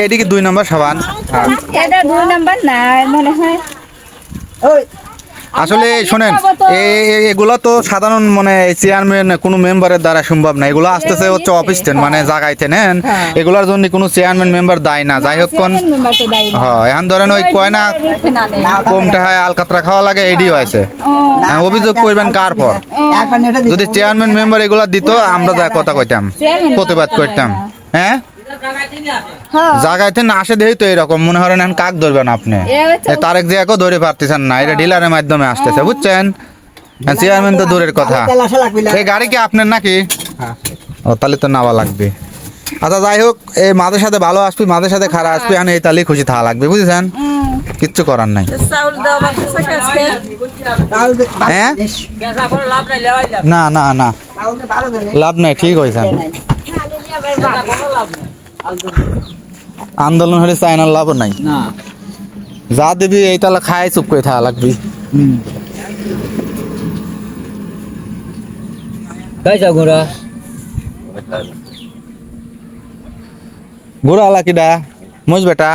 এদিকে 2 নম্বর সাবান। এটা 2 নাম্বার না মনে হয়। আসলে শোনেন, এগুলো তো সাধারণ মানে চেয়ারম্যান কোনো মেম্বারের দ্বারা সম্ভব না। এগুলো আসতেছে হচ্ছে অফিস থেকে মানে জায়গাতে নেন, এগুলোর জন্য কোনো চেয়ারম্যান মেম্বার দায় না। যাই হোক কোন হ্যাঁ এখন ধরেন ওই কয় না কমটা হয় আলকাতরা খাওয়া লাগে এডিও আছে। অভিযোগ করবেন কার পর? যদি চেয়ারম্যান মেম্বার এগুলা দিত আমরা যা কথা কইতাম, প্রতিবাদ করতাম। হ্যাঁ জায়গাতে না আসে দেই তো এরকম মনে করেন এখন কাক ধরবেন আপনি, তারেক জিয়াকেও ধরে পারতেছেন না, এটা ডিলারের মাধ্যমে আসতেছে বুঝছেন। চেয়ারম্যান তো দূরের কথা। এই গাড়ি কি আপনার নাকি? ও তাহলে তো নেওয়া লাগবে। আচ্ছা যাই হোক, এই মাঝে সাথে ভালো আসবি মাঝে সাথে খারাপ আসবি, আমি এই তাহলেই খুশি থাকা লাগবে বুঝেছেন, কিচ্ছু করার নাই। হ্যাঁ না না না লাভ নাই, ঠিক হয়েছেন। আন্দোলন হলে চায়নার লাভ নাই, যা দিবি এই তাহলে খায় চুপ করে থাকা লাগবি। ঘোরা আলা কিডা মুজ বেটা